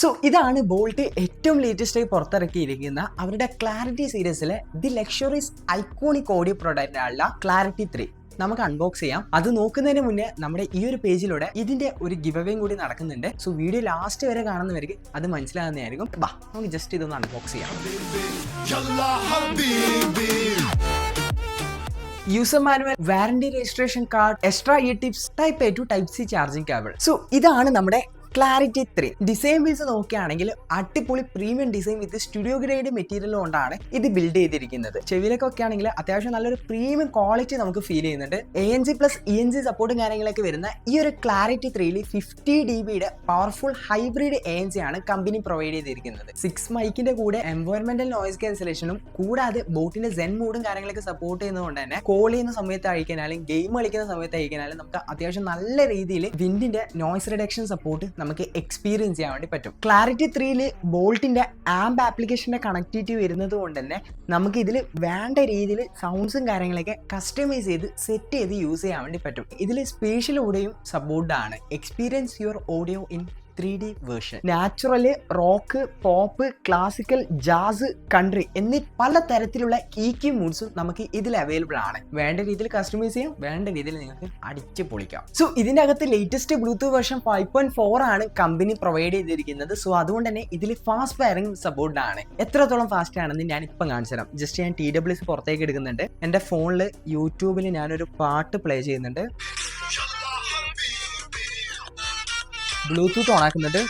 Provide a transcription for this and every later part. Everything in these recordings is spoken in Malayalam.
സോ ഇതാണ് ബോൾട്ട് ഏറ്റവും ലേറ്റസ്റ്റ് ആയി പുറത്തിറക്കിയിരിക്കുന്ന അവരുടെ ക്ലാരിറ്റി സീരീസിലെ the luxuries iconic audio product ആയുള്ള ക്ലാരിറ്റി 3 നമുക്ക് അൺബോക്സ് ചെയ്യാം. അത് നോക്കുന്നതിന് മുന്നേ നമ്മുടെ ഈ ഒരു പേജിലൂടെ ഇതിന്റെ ഒരു ഗിവ് അവേയും കൂടി നടക്കുന്നുണ്ട്. സോ വീഡിയോ ലാസ്റ്റ് വരെ കാണുന്നവർക്ക് അത് മനസ്സിലാകുന്നതായിരിക്കും. നമുക്ക് ജസ്റ്റ് ഇതൊന്ന് അൺബോക്സ് ചെയ്യാം. User manual, warranty registration card, extra ear tips, type A to type C charging cable. So ഇതാണ് നമ്മുടെ ക്ലാരിറ്റി 3. ഡിസൈൻ ബേസ് നോക്കുകയാണെങ്കിൽ അടിപൊളി premium design with studio grade material കൊണ്ടാണ് ഇത് ബിൽഡ് ചെയ്തിരിക്കുന്നത്. ചെവിയിലൊക്കെ ആണെങ്കിൽ അത്യാവശ്യം നല്ലൊരു പ്രീമിയം ക്വാളിറ്റി നമുക്ക് ഫീൽ ചെയ്യുന്നുണ്ട്. ANC പ്ലസ് ENC സപ്പോർട്ടും കാര്യങ്ങളൊക്കെ വരുന്ന ഈ ഒരു clarity 3 50 dB powerful hybrid ANC ആണ് കമ്പനി പ്രൊവൈഡ് ചെയ്തിരിക്കുന്നത്. 6 മൈക്കിന്റെ കൂടെ എൻവയോൺമെന്റൽ നോയിസ് ക്യാൻസലേഷനും കൂടാതെ ബോട്ടിന്റെ സെൻ മൂഡും കാര്യങ്ങളൊക്കെ സപ്പോർട്ട് ചെയ്യുന്നതുകൊണ്ട് തന്നെ കോൾ ചെയ്യുന്ന സമയത്ത് അയക്കാനാലും ഗെയിം കളിക്കുന്ന സമയത്ത് അയക്കാനാലും നമുക്ക് അത്യാവശ്യം നല്ല രീതിയിൽ വിൻഡിന്റെ നോയിസ് റിഡക്ഷൻ സപ്പോർട്ട് നമുക്ക് എക്സ്പീരിയൻസ് ചെയ്യാൻ വേണ്ടി പറ്റും. ക്ലാരിറ്റി 3 ബോൾട്ടിന്റെ ആംപ് ആപ്ലിക്കേഷന്റെ കണക്ടിവിറ്റി വരുന്നത് കൊണ്ട് തന്നെ നമുക്ക് ഇതിൽ വേണ്ട രീതിയിൽ സൗണ്ട്സും കാര്യങ്ങളൊക്കെ കസ്റ്റമൈസ് ചെയ്ത് സെറ്റ് ചെയ്ത് യൂസ് ചെയ്യാൻ വേണ്ടി പറ്റും. ഇതിൽ സ്പേഷ്യൽ ഓഡിയോയും സപ്പോർട്ട് ആണ്. Experience your audio in 3D version. Natural, rock, pop, classical, jazz, country എന്നീ പല തരത്തിലുള്ള EQ മൂഡ്സും നമുക്ക് ഇതിൽ അവൈലബിൾ ആണ്. വേണ്ട രീതിയിൽ കസ്റ്റമൈസ് ചെയ്യാം, വേണ്ട രീതിയിൽ നിങ്ങൾക്ക് അടിച്ച് പൊളിക്കാം. സോ ഇതിന്റെ അകത്ത് ലേറ്റസ്റ്റ് ബ്ലൂടൂത്ത് വേർഷൻ 5.4 ആണ് കമ്പനി പ്രൊവൈഡ് ചെയ്തിരിക്കുന്നത്. സോ അതുകൊണ്ട് തന്നെ ഇതിൽ ഫാസ്റ്റ് വയറിംഗ് സപ്പോർട്ട് ആണ്. എത്രത്തോളം ഫാസ്റ്റ് ആണെന്ന് ഞാൻ ഇപ്പം കാണിച്ചു തരാം. ജസ്റ്റ് ഞാൻ TWS പുറത്തേക്ക് എടുക്കുന്നുണ്ട്. എൻ്റെ ഫോണിൽ യൂട്യൂബിൽ ഞാനൊരു പാട്ട് പ്ലേ ചെയ്യുന്നുണ്ട്. ബ്ലൂടൂത്ത് ഓൺ ആക്കുന്നുണ്ട്.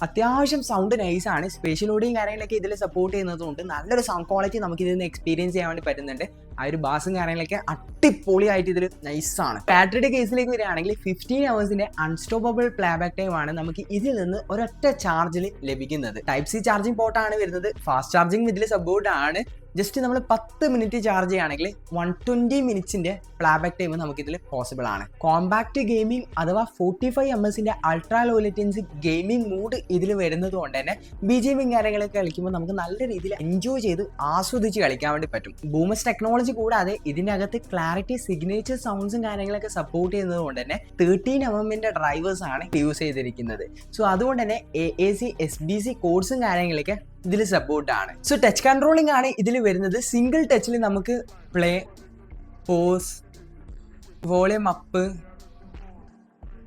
അത്യാവശ്യം സൗണ്ട് നൈസ് ആണ്. സ്പേഷ്യൽ ഓഡിയോയും കാര്യങ്ങളൊക്കെ ഇതിൽ സപ്പോർട്ട് ചെയ്യുന്നതുകൊണ്ട് നല്ലൊരു സൗണ്ട് ക്വാളിറ്റി നമുക്ക് ഇതിൽ നിന്ന് എക്സ്പീരിയൻസ് ചെയ്യാൻ വേണ്ടി പറ്റുന്നുണ്ട്. ആ ഒരു ബാസും കാര്യങ്ങളൊക്കെ അടിപൊളിയായിട്ട് ഇതിൽ നൈസാണ്. ബാറ്ററിയുടെ കേസിലേക്ക് വരികയാണെങ്കിൽ 15 hours അൺസ്റ്റോപ്പബിൾ പ്ലേബാക്ക് ടൈം ആണ് നമുക്ക് ഇതിൽ നിന്ന് ഒരൊറ്റ ചാർജിൽ ലഭിക്കുന്നത്. ടൈപ്പ് സി ചാർജിംഗ് പോർട്ടാണ് വരുന്നത്. ഫാസ്റ്റ് ചാർജിംഗ് ഇതിൽ സപ്പോർട്ട് ആണ്. ജസ്റ്റ് നമ്മൾ 10 മിനിറ്റ് ചാർജ് ചെയ്യുകയാണെങ്കിൽ 120 മിനിറ്റ്സിന്റെ പ്ലേബാക്ക് ടൈം നമുക്ക് ഇതിൽ പോസിബിൾ ആണ്. കോമ്പാക്ട് ഗെയിമിംഗ് അഥവാ 45 ms ultra low latency gaming mood ഇതിൽ വരുന്നത് കൊണ്ട് തന്നെ BGM കാര്യങ്ങളൊക്കെ കളിക്കുമ്പോൾ നമുക്ക് നല്ല രീതിയിൽ എൻജോയ് ചെയ്ത് ആസ്വദിച്ച് കളിക്കാൻ വേണ്ടി പറ്റും. ബൂമസ് ടെക്നോളജി കൂടാതെ ഇതിന്റെ അകത്ത് ക്ലാരിറ്റി സിഗ്നേച്ചർ സൗണ്ട്സും കാര്യങ്ങളൊക്കെ സപ്പോർട്ട് ചെയ്യുന്നത് കൊണ്ട് തന്നെ 13 mm ഡ്രൈവേഴ്സ് ആണ് യൂസ് ചെയ്തിരിക്കുന്നത്. സോ അതുകൊണ്ട് തന്നെ AAC SBC കോഡ്സും കാര്യങ്ങളൊക്കെ ഇതിൽ സപ്പോർട്ട് ആണ്. സോ ടച്ച് കൺട്രോളിംഗ് ആണ് ഇതിൽ വരുന്നത്. സിംഗിൾ ടച്ചിൽ നമുക്ക് പ്ലേ, പോസ്, വോളിയം അപ്പ്,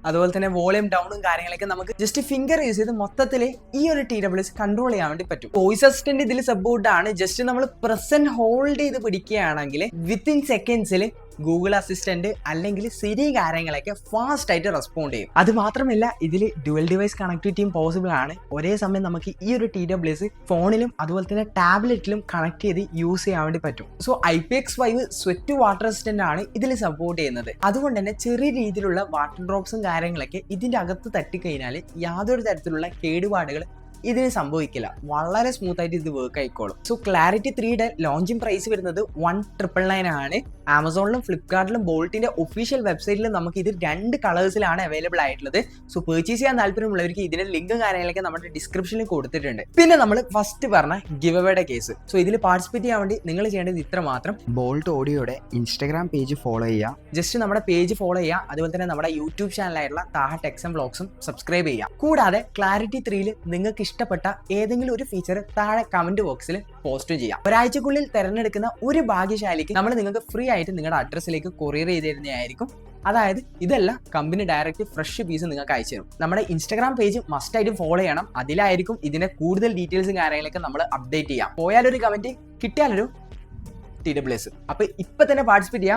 അതുപോലെ തന്നെ വോളിയം ഡൗണും കാര്യങ്ങളൊക്കെ നമുക്ക് ജസ്റ്റ് ഫിംഗർ യൂസ് ചെയ്ത് മൊത്തത്തിൽ ഈ ഒരു TWS കൺട്രോൾ ചെയ്യാൻ വേണ്ടി പറ്റും. വോയിസ് അസിസ്റ്റന്റ് ഇതിൽ സപ്പോർട്ട് ആണ്. ജസ്റ്റ് നമ്മൾ പ്രസന്റ് ഹോൾഡ് ചെയ്ത് പിടിക്കുകയാണെങ്കിൽ വിത്തിൻ സെക്കൻഡ്സിൽ ഗൂഗിൾ അസിസ്റ്റന്റ് അല്ലെങ്കിൽ സിരി കാര്യങ്ങളൊക്കെ ഫാസ്റ്റ് ആയിട്ട് റെസ്പോണ്ട് ചെയ്യും. അത് മാത്രമല്ല ഇതിൽ ഡ്യുവൽ ഡിവൈസ് കണക്ടിവിറ്റിയും പോസിബിൾ ആണ്. ഒരേ സമയം നമുക്ക് ഈ ഒരു TWS ഫോണിലും അതുപോലെ തന്നെ ടാബ്ലറ്റിലും കണക്ട് ചെയ്ത് യൂസ് ചെയ്യാൻ വേണ്ടി പറ്റും. So IPX5 sweat water assistant ആണ് ഇതിൽ സപ്പോർട്ട് ചെയ്യുന്നത്. അതുകൊണ്ട് തന്നെ ചെറിയ രീതിയിലുള്ള വാട്ടർ ഡ്രോപ്സും കാര്യങ്ങളൊക്കെ ഇതിന്റെ അകത്ത് തട്ടിക്കഴിഞ്ഞാൽ യാതൊരു തരത്തിലുള്ള കേടുപാടുകൾ ഇതിന് സംഭവിക്കില്ല. വളരെ സ്മൂത്ത് ആയിട്ട് ഇത് വർക്ക് ആയിക്കോളും. സോ ക്ലാരിറ്റി 3 ലോഞ്ചിങ് പ്രൈസ് വരുന്നത് 1999 ആണ്. ആമസോണിലും ഫ്ലിപ്കാർട്ടിലും ബോൾട്ടിന്റെ ഒഫീഷ്യൽ വെബ്സൈറ്റിലും നമുക്ക് ഇത് 2 കളേഴ്സിലാണ് അവൈലബിൾ ആയിട്ടുള്ളത്. സോ പർച്ചേസ് ചെയ്യാൻ താല്പര്യമുള്ളവർക്ക് ഇതിന്റെ ലിങ്കും കാര്യങ്ങളൊക്കെ നമ്മുടെ ഡിസ്ക്രിപ്ഷനിൽ കൊടുത്തിട്ടുണ്ട്. പിന്നെ നമ്മൾ ഫസ്റ്റ് പറഞ്ഞ ഗിവ് അവേയുടെ കേസ്. സോ ഇതിൽ പാർട്ടിസിപ്പേറ്റ് ചെയ്യാൻ വേണ്ടി നിങ്ങൾ ചെയ്യേണ്ടത് ഇത്ര മാത്രം. ബോൾട്ട് ഓഡിയോയുടെ ഇൻസ്റ്റാഗ്രാം പേജ് ഫോളോ ചെയ്യുക. ജസ്റ്റ് നമ്മുടെ പേജ് ഫോളോ ചെയ്യുക. അതുപോലെ തന്നെ നമ്മുടെ യൂട്യൂബ് ചാനലായിട്ടുള്ള താഹ ടെക്സ് ആൻഡ് വ്ലോഗ്സും സബ്സ്ക്രൈബ് ചെയ്യുക. കൂടാതെ ക്ലാരിറ്റി 3 നിങ്ങൾക്ക് ഇഷ്ടപ്പെട്ട ഏതെങ്കിലും ഒരു ഫീച്ചർ താഴെ കമന്റ് ബോക്സിൽ പോസ്റ്റ് ചെയ്യാം. ഒരാഴ്ചക്കുള്ളിൽ തിരഞ്ഞെടുക്കുന്ന ഒരു ഭാഗ്യശാലിക്ക് നമ്മൾ നിങ്ങൾക്ക് ഫ്രീ ആയിട്ട് നിങ്ങളുടെ അഡ്രസ്സിലേക്ക് കൊറിയർ ചെയ്ത് തരുന്നതായിരിക്കും. അതായത് ഇതല്ല, കമ്പനി ഡയറക്റ്റ് ഫ്രഷ് പീസ് നിങ്ങൾക്ക് അയച്ചു തരും. നമ്മുടെ ഇൻസ്റ്റാഗ്രാം പേജ് മസ്റ്റ് ആയിട്ട് ഫോളോ ചെയ്യണം. അതിലായിരിക്കും ഇതിന്റെ കൂടുതൽ ഡീറ്റെയിൽസും കാര്യങ്ങളൊക്കെ നമ്മൾ അപ്ഡേറ്റ് ചെയ്യാം. പോയാലൊരു കമന്റ്, കിട്ടിയാലൊരു TWS. അപ്പൊ ഇപ്പൊ തന്നെ പാർട്ടിസിപ്പേറ്റ് ചെയ്യാം.